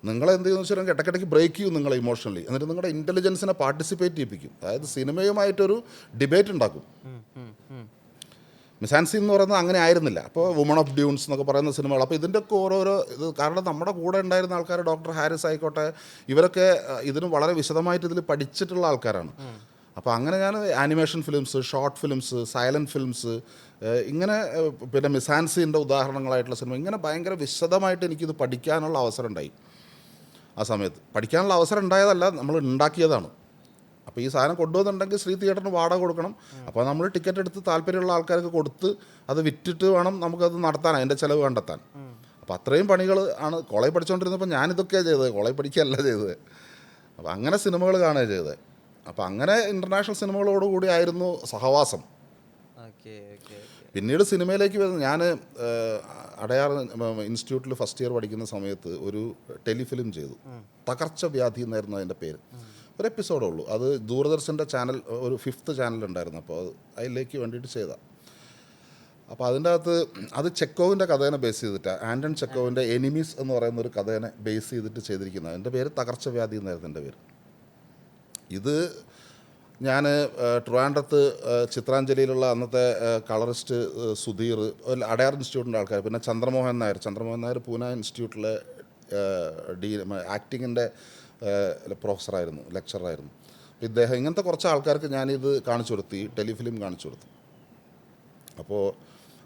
നിങ്ങളെന്ത് ചെയ്യുന്ന വെച്ചിട്ടുണ്ടെങ്കിൽ ഇടയ്ക്കിടയ്ക്ക് ബ്രേക്ക് ചെയ്യും നിങ്ങളെ ഇമോഷണലി. എന്നിട്ട് നിങ്ങളുടെ ഇൻ്റലിജൻസിനെ പാർട്ടിസിപ്പേറ്റ് ചെയ്യിപ്പിക്കും. അതായത് സിനിമയുമായിട്ടൊരു ഡിബേറ്റ് ഉണ്ടാക്കും. മിസാൻസി എന്ന് പറയുന്നത് അങ്ങനെ ആയിരുന്നില്ല. അപ്പോൾ വുമൺ ഓഫ് ഡ്യൂൺസ് എന്നൊക്കെ പറയുന്ന സിനിമകൾ. അപ്പോൾ ഇതിൻ്റെയൊക്കെ ഓരോരോ ഇത്, കാരണം നമ്മുടെ കൂടെ ഉണ്ടായിരുന്ന ആൾക്കാർ, ഡോക്ടർ ഹാരിസ് ആയിക്കോട്ടെ, ഇവരൊക്കെ ഇതിന് വളരെ വിശദമായിട്ട് ഇതിൽ പഠിച്ചിട്ടുള്ള ആൾക്കാരാണ്. അപ്പോൾ അങ്ങനെ ഞാൻ animation films, short films, silent films, ഇങ്ങനെ പിന്നെ മിസാൻസിൻ്റെ ഉദാഹരണങ്ങളായിട്ടുള്ള സിനിമ, ഇങ്ങനെ ഭയങ്കര വിശദമായിട്ട് എനിക്കിത് പഠിക്കാനുള്ള അവസരം ഉണ്ടായി. ആ സമയത്ത് പഠിക്കാനുള്ള അവസരം ഉണ്ടായതല്ല, നമ്മൾ ഉണ്ടാക്കിയതാണ്. അപ്പോൾ ഈ സാധനം കൊണ്ടുവന്നിട്ടുണ്ടെങ്കിൽ ശ്രീ തിയേറ്ററിന് വാടക കൊടുക്കണം. അപ്പോൾ നമ്മൾ ടിക്കറ്റ് എടുത്ത് താല്പര്യമുള്ള ആൾക്കാർക്ക് കൊടുത്ത് അത് വിറ്റിട്ട് വേണം നമുക്കത് നടത്താൻ, അതിൻ്റെ ചിലവ് കണ്ടെത്താൻ. അപ്പോൾ അത്രയും പണികൾ ആണ്. കോളേജ് പഠിച്ചുകൊണ്ടിരുന്നപ്പോൾ ഞാനിതൊക്കെയാണ് ചെയ്തത്, കോളേജ് പഠിക്കുകയല്ല ചെയ്തത്. അപ്പോൾ അങ്ങനെ സിനിമകൾ കാണുക ചെയ്തത്. അപ്പോൾ അങ്ങനെ ഇൻ്റർനാഷണൽ സിനിമകളോടുകൂടി ആയിരുന്നു സഹവാസം. പിന്നീട് സിനിമയിലേക്ക് വരുന്നത്, ഞാൻ അടയാർ ഇൻസ്റ്റിറ്റ്യൂട്ടിൽ ഫസ്റ്റ് ഇയർ പഠിക്കുന്ന സമയത്ത് ഒരു ടെലിഫിലിം ചെയ്തു. തകർച്ച വ്യാധി എന്നായിരുന്നു അതിൻ്റെ പേര്. ഒരു എപ്പിസോഡേ ഉള്ളൂ. അത് ദൂരദർശൻ്റെ ചാനൽ, ഒരു 5th ചാനൽ ഉണ്ടായിരുന്നു. അപ്പോൾ അതിലേക്ക് വേണ്ടിയിട്ട് ചെയ്തതാണ്. അപ്പോൾ അതിൻ്റെ അകത്ത് അത് ചെക്കോവിൻ്റെ കഥേനെ ബേസ് ചെയ്തിട്ടാണ്, ആൻറ്റൺ ചെക്കോവിൻ്റെ എനിമീസ് എന്ന് പറയുന്ന ഒരു കഥേനെ ബേസ് ചെയ്തിട്ട് ചെയ്തിരിക്കുന്നത്. എൻ്റെ പേര് തകർച്ച വ്യാധി എന്നായിരുന്നു എൻ്റെ പേര്. ഇത് ഞാൻ ട്രിവാൻഡ്രത്ത് ചിത്രാഞ്ജലിയിലുള്ള അന്നത്തെ കളറിസ്റ്റ് സുധീർ, അടയാർ ഇൻസ്റ്റിറ്റ്യൂട്ടിൻ്റെ ആൾക്കാർ, പിന്നെ ചന്ദ്രമോഹൻ നായർ പൂനെ ഇൻസ്റ്റിറ്റ്യൂട്ടിലെ ആക്ടിങ്ങിൻ്റെ പ്രൊഫസറായിരുന്നു, ലെക്ചറായിരുന്നു. അപ്പോൾ ഇദ്ദേഹം, ഇങ്ങനത്തെ കുറച്ച് ആൾക്കാർക്ക് ഞാനിത് കാണിച്ചു കൊടുത്തു, ഈ ടെലിഫിലിം കാണിച്ചു കൊടുത്തു. അപ്പോൾ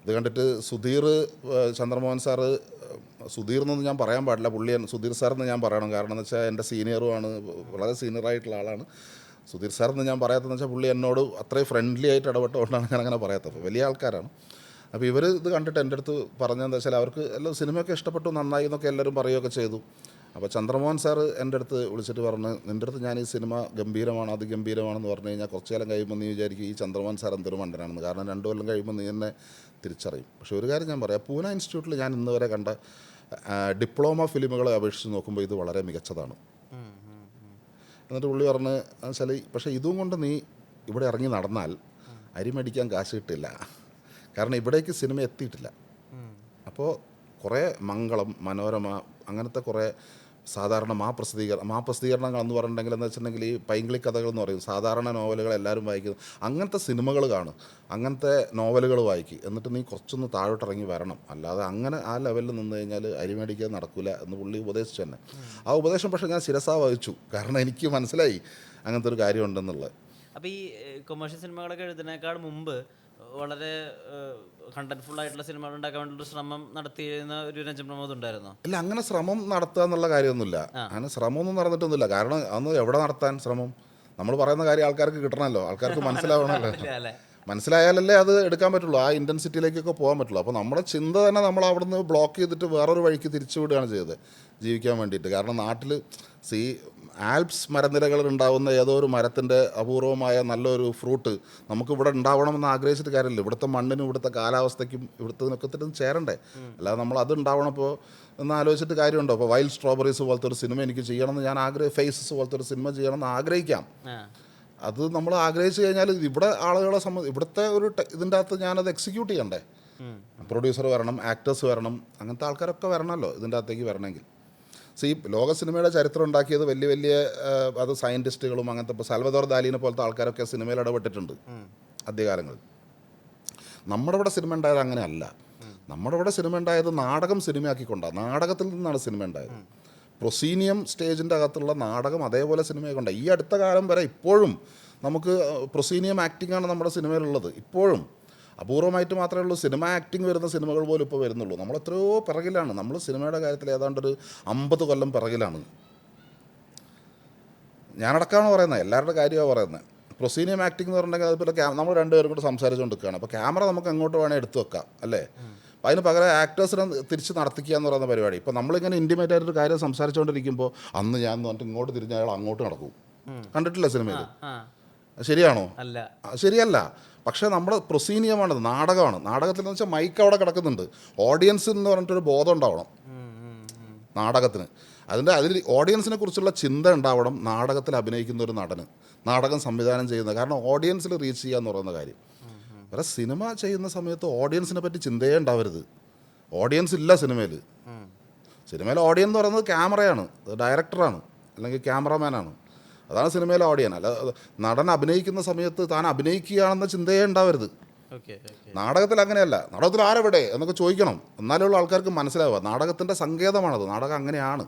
ഇത് കണ്ടിട്ട് സുധീർ, ചന്ദ്രമോഹൻ സാറ്, സുധീർ എന്നൊന്നും ഞാൻ പറയാൻ പാടില്ല, സുധീർ സാറെന്ന് ഞാൻ പറയണം. കാരണം എന്ന് വെച്ചാൽ എൻ്റെ സീനിയറുമാണ്, വളരെ സീനിയറായിട്ടുള്ള ആളാണ്. സുധീർ സാറെന്ന് ഞാൻ പറയാത്തതെന്ന് വെച്ചാൽ പുള്ളി എന്നോട് അത്രയും ഫ്രണ്ട്ലി ആയിട്ട് ഇടപെട്ടുകൊണ്ടാണ് ഞാൻ അങ്ങനെ പറയാത്തത്. വലിയ ആൾക്കാരാണ്. അപ്പോൾ ഇവർ ഇത് കണ്ടിട്ട് എൻ്റെ അടുത്ത് പറഞ്ഞതെന്താ വെച്ചാൽ അവർക്ക് എല്ലാം സിനിമയൊക്കെ ഇഷ്ടപ്പെട്ടു, നന്നായി എന്നൊക്കെ എല്ലാവരും പറയുകയൊക്കെ ചെയ്തു. അപ്പോൾ ചന്ദ്രമോഹൻ സാറ് എൻ്റെ അടുത്ത് വിളിച്ചിട്ട് പറഞ്ഞ്, നിൻ്റെ അടുത്ത് ഞാൻ ഈ സിനിമ ഗംഭീരമാണ്, അത് ഗംഭീരമാണെന്ന് പറഞ്ഞു കഴിഞ്ഞാൽ കുറച്ച് കാലം കഴിയുമ്പോൾ നീ വിചാരിക്കും ഈ ചന്ദ്രമോഹൻ സാർ എന്തൊരു മണ്ടനാണെന്ന്. കാരണം 2 കൊല്ലം കഴിയുമ്പോൾ നീ എന്നെ തിരിച്ചറിയും. പക്ഷേ ഒരു കാര്യം ഞാൻ പറയാം, പൂനെ ഇൻസ്റ്റിറ്റ്യൂട്ടിൽ ഞാൻ ഇന്ന് വരെ കണ്ട ഡിപ്ലോമ ഫിലിമുകളെ അപേക്ഷിച്ച് നോക്കുമ്പോൾ ഇത് വളരെ മികച്ചതാണ്. എന്നിട്ട് പുള്ളി പറഞ്ഞ് വെച്ചാൽ, പക്ഷേ ഇതും കൊണ്ട് നീ ഇവിടെ ഇറങ്ങി നടന്നാൽ അരി മേടിക്കാൻ കാശ് കിട്ടില്ല. കാരണം ഇവിടേക്ക് സിനിമ എത്തിയിട്ടില്ല. അപ്പോൾ കുറേ മംഗളം, മനോരമ, അങ്ങനത്തെ കുറേ സാധാരണ മാപ്രസിദ്ധീകരണങ്ങൾ എന്ന് പറഞ്ഞിട്ടുണ്ടെങ്കിൽ എന്ന് വെച്ചിട്ടുണ്ടെങ്കിൽ ഈ പൈങ്കിളി കഥകൾ എന്ന് പറയും, സാധാരണ നോവലുകൾ എല്ലാവരും വായിക്കുന്നു, അങ്ങനത്തെ സിനിമകൾ കാണും, അങ്ങനത്തെ നോവലുകൾ വായിക്കും. എന്നിട്ട് നീ കുറച്ചൊന്ന് താഴോട്ടിറങ്ങി വരണം, അല്ലാതെ അങ്ങനെ ആ ലെവലിൽ നിന്ന് കഴിഞ്ഞാൽ അരിമേടിക്കാൻ നടക്കില്ല എന്ന് പുള്ളി ഉപദേശിച്ചു തന്നെ. ആ ഉപദേശം പക്ഷേ ഞാൻ ശിരസാ വഹിച്ചു. കാരണം എനിക്ക് മനസ്സിലായി അങ്ങനത്തെ ഒരു കാര്യമുണ്ടെന്നുള്ളത്. അപ്പോൾ ഈ കൊമേഴ്ഷ്യൽ സിനിമകളൊക്കെ എഴുതുന്നതിനേക്കാൾ മുമ്പ് വളരെ കണ്ടന്റ്ഫുൾ ആയിട്ടുള്ള സിനിമകൾ ഉണ്ടാക്കാൻ വേണ്ടി ഒരു ശ്രമം നടത്തിയിരുന്ന ഒരു രഞ്ജൻ പ്രമോദ് ഉണ്ടായിരുന്നോ? ഇല്ല, അങ്ങനെ ശ്രമം നടത്തുക എന്നുള്ള കാര്യമൊന്നുമില്ല. അങ്ങനെ ശ്രമമൊന്നും നടന്നിട്ടൊന്നുമില്ല. കാരണം അന്ന് എവിടെ നടത്താൻ ശ്രമം? നമ്മൾ പറയുന്ന കാര്യം ആൾക്കാർക്ക് കിട്ടണമല്ലോ, ആൾക്കാർക്ക് മനസ്സിലാവണമല്ലോ. മനസ്സിലായാലല്ലേ അത് എടുക്കാൻ പറ്റുള്ളൂ, ആ ഇൻറ്റൻസിറ്റിയിലേക്കൊക്കെ പോകാൻ പറ്റുള്ളൂ. അപ്പോൾ നമ്മുടെ ചിന്ത തന്നെ നമ്മൾ അവിടുന്ന് ബ്ലോക്ക് ചെയ്തിട്ട് വേറൊരു വഴിക്ക് തിരിച്ചു വിടുകയാണ് ചെയ്തത് ജീവിക്കാൻ വേണ്ടിയിട്ട്. കാരണം നാട്ടിൽ ആൽപ്സ് മരനിരകളിൽ ഉണ്ടാകുന്ന ഏതോ ഒരു മരത്തിൻ്റെ അപൂർവമായ നല്ലൊരു ഫ്രൂട്ട് നമുക്കിവിടെ ഉണ്ടാവണമെന്ന് ആഗ്രഹിച്ചിട്ട് കാര്യമില്ല. ഇവിടുത്തെ മണ്ണിനും ഇവിടുത്തെ കാലാവസ്ഥയ്ക്കും ഇവിടുത്തെ ചേരണ്ടേ. അല്ലാതെ നമ്മൾ അത് ഉണ്ടാവണപ്പോൾ എന്ന് ആലോചിച്ചിട്ട് കാര്യമുണ്ടോ? അപ്പോൾ വൈൽഡ് സ്ട്രോബെറീസ് പോലത്തെ ഒരു സിനിമ എനിക്ക് ചെയ്യണമെന്ന് ഞാൻ ഫേസസ് പോലത്തെ ഒരു സിനിമ ചെയ്യണമെന്ന് ആഗ്രഹിക്കാം. അത് നമ്മൾ ആഗ്രഹിച്ചു കഴിഞ്ഞാൽ ഇവിടെ ആളുകളെ ഇവിടുത്തെ ഒരു ഇതിൻ്റെ അകത്ത് ഞാനത് എക്സിക്യൂട്ട് ചെയ്യണ്ടേ. പ്രൊഡ്യൂസർ വരണം, ആക്ടേഴ്സ് വരണം, അങ്ങനത്തെ ആൾക്കാരൊക്കെ വരണമല്ലോ ഇതിൻ്റെ അകത്തേക്ക് വരണമെങ്കിൽ. ലോക സിനിമയുടെ ചരിത്രം ഉണ്ടാക്കിയത് വലിയ വലിയ അത് സയൻറ്റിസ്റ്റുകളും അങ്ങനത്തെ, ഇപ്പോൾ സാൽവദോർ ദാലിനെ പോലത്തെ ആൾക്കാരൊക്കെ സിനിമയിൽ ഇടപെട്ടിട്ടുണ്ട് ആദ്യകാലങ്ങളിൽ. നമ്മുടെ ഇവിടെ സിനിമ ഉണ്ടായത് അങ്ങനെയല്ല. നമ്മുടെ ഇവിടെ സിനിമ ഉണ്ടായത് നാടകം സിനിമയാക്കിക്കൊണ്ടാണ്. നാടകത്തിൽ നിന്നാണ് സിനിമ ഉണ്ടായത്. പ്രൊസീനിയം സ്റ്റേജിൻ്റെ അകത്തുള്ള നാടകം അതേപോലെ സിനിമയായിക്കൊണ്ടാണ്. ഈ അടുത്ത കാലം വരെ ഇപ്പോഴും നമുക്ക് പ്രൊസീനിയം ആക്ടിങ്ങാണ് നമ്മുടെ സിനിമയിലുള്ളത്. ഇപ്പോഴും അപൂർവമായിട്ട് മാത്രമേ ഉള്ളൂ സിനിമ ആക്ടിങ് വരുന്ന സിനിമകൾ പോലും ഇപ്പോൾ വരുന്നുള്ളൂ. നമ്മൾ എത്രയോ പിറകിലാണ്. നമ്മൾ സിനിമയുടെ കാര്യത്തിൽ ഏതാണ്ടൊരു 50 കൊല്ലം പിറകിലാണ്. ഞാനടക്കമാണ് പറയുന്നത്, എല്ലാവരുടെ കാര്യമാണ് പറയുന്നത്. പ്രൊസീനിയം ആക്ടിങ് എന്ന് പറഞ്ഞിട്ടുണ്ടെങ്കിൽ അതുപോലെ നമ്മൾ രണ്ടുപേരും കൂടെ സംസാരിച്ചുകൊണ്ടിരിക്കുകയാണ്. അപ്പോൾ ക്യാമറ നമുക്ക് എങ്ങോട്ട് വേണേൽ എടുത്തു വെക്കാം, അല്ലേ? അപ്പോൾ അതിന് പകരം ആക്ടേഴ്സിനെ തിരിച്ച് നടത്തിക്കുക എന്ന് പറയുന്ന പരിപാടി. ഇപ്പോൾ നമ്മളിങ്ങനെ ഇൻറ്റിമേറ്റ് ആയിട്ടൊരു കാര്യം സംസാരിച്ചുകൊണ്ടിരിക്കുമ്പോൾ അന്ന് ഞാൻ പറഞ്ഞിട്ട് ഇങ്ങോട്ട് തിരിഞ്ഞ് അയാൾ അങ്ങോട്ട് നടക്കും. കണ്ടിട്ടില്ല സിനിമയിൽ? ശരിയാണോ? അല്ല, ശരിയല്ല. പക്ഷേ നമ്മുടെ പ്രൊസീനിയമാണത്, നാടകമാണ്. നാടകത്തിൽ എന്ന് വെച്ചാൽ മൈക്ക് അവിടെ കിടക്കുന്നുണ്ട്, ഓഡിയൻസ് എന്ന് പറഞ്ഞിട്ടൊരു ബോധം ഉണ്ടാവണം നാടകത്തിന്. അതിൽ ഓഡിയൻസിനെ കുറിച്ചുള്ള ചിന്ത ഉണ്ടാവണം നാടകത്തിൽ അഭിനയിക്കുന്ന ഒരു നടന്, നാടകം സംവിധാനം ചെയ്യുന്നത്. കാരണം ഓഡിയൻസിൽ റീച്ച് ചെയ്യുക എന്ന് പറയുന്ന കാര്യം. വേറെ സിനിമ ചെയ്യുന്ന സമയത്ത് ഓഡിയൻസിനെ പറ്റി ചിന്തയേ ഉണ്ടാവരുത്. ഓഡിയൻസ് ഇല്ല സിനിമയിൽ. സിനിമയിൽ ഓഡിയൻസ് എന്ന് പറയുന്നത് ക്യാമറയാണ്, ഡയറക്ടറാണ്, അല്ലെങ്കിൽ ക്യാമറമാനാണ്. അതാണ് സിനിമയിലെ ഓഡിയൻ. അല്ല നടൻ അഭിനയിക്കുന്ന സമയത്ത് താൻ അഭിനയിക്കുകയാണെന്ന ചിന്തയേ ഉണ്ടാവരുത്. Okay okay. നാടകത്തിൽ അങ്ങനെയല്ല. നാടകത്തിൽ ആരെവിടെ എന്നൊക്കെ ചോദിക്കണം, എന്നാലുള്ള ആൾക്കാർക്ക് മനസ്സിലാവുക. നാടകത്തിൻ്റെ സങ്കേതമാണത്. നാടകം അങ്ങനെയാണ്.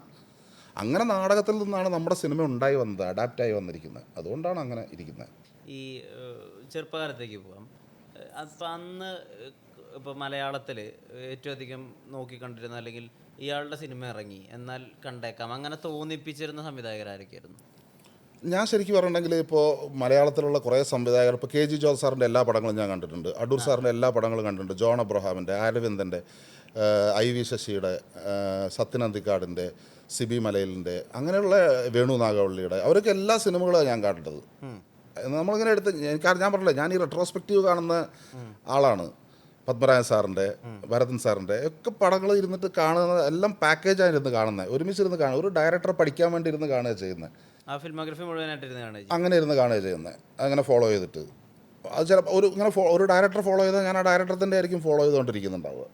അങ്ങനെ നാടകത്തിൽ നിന്നാണ് നമ്മുടെ സിനിമ ഉണ്ടായി വന്നത്, അഡാപ്റ്റായി വന്നിരിക്കുന്നത്. അതുകൊണ്ടാണ് അങ്ങനെ ഇരിക്കുന്നത്. ഈ ചെറുപ്പകാലത്തേക്ക് പോകാം. അപ്പം അന്ന് ഇപ്പോൾ മലയാളത്തിൽ ഏറ്റവും അധികം നോക്കിക്കണ്ടിരുന്ന അല്ലെങ്കിൽ ഇയാളുടെ സിനിമ ഇറങ്ങി എന്നാൽ കണ്ടേക്കാം അങ്ങനെ തോന്നിപ്പിച്ചിരുന്ന സംവിധായകരാരൊക്കെയായിരുന്നു? ഞാൻ ശരിക്കും പറഞ്ഞിട്ടുണ്ടെങ്കിൽ ഇപ്പോൾ മലയാളത്തിലുള്ള കുറേ സംവിധായകർ, ഇപ്പോൾ കെ ജി ജോർജ് സാറിൻ്റെ എല്ലാ പടങ്ങളും ഞാൻ കണ്ടിട്ടുണ്ട്. അടൂർ സാറിൻ്റെ എല്ലാ പടങ്ങളും കണ്ടിട്ടുണ്ട്. ജോൺ അബ്രഹാമിൻ്റെ, അരവിന്ദൻ്റെ, ഐ വി ശശിയുടെ, സത്യൻ അന്തിക്കാടിൻ്റെ, സിബി മലയിലിൻ്റെ, അങ്ങനെയുള്ള വേണു നാഗവള്ളിയുടെ, അവരൊക്കെ എല്ലാ സിനിമകളും ഞാൻ കണ്ടിട്ടത്. നമ്മളിങ്ങനെ എടുത്ത് ഞാൻ പറഞ്ഞില്ല, ഞാൻ ഈ റെട്രോസ്പെക്റ്റീവ് കാണുന്ന ആളാണ്. പത്മരാജൻ സാറിൻ്റെ, ഭരതൻ സാറിൻ്റെ ഒക്കെ പടങ്ങൾ ഇരുന്നിട്ട് കാണുന്നത് എല്ലാം പാക്കേജായിരുന്ന് കാണുന്നത്, ഒരുമിച്ചിരുന്ന് കാണുക. ഒരു ഡയറക്ടറെ പഠിക്കാൻ വേണ്ടി ഇരുന്ന് കാണുക ചെയ്യുന്നത്. ആ ഫിൽമോഗ്രഫി മുഴുവനായിട്ടിരുന്ന് കാണുക. അങ്ങനെ ഇരുന്ന് കാണുക ചെയ്യുന്നത്, അങ്ങനെ ഫോളോ ചെയ്തിട്ട്. അത് ചിലപ്പോൾ ഒരു ഡയറക്ടർ ഫോളോ ചെയ്താൽ ഞാൻ ആ ഡയറക്ടർ തന്നെ ആയിരിക്കും ഫോളോ ചെയ്തുകൊണ്ടിരിക്കുന്നുണ്ടാവുക.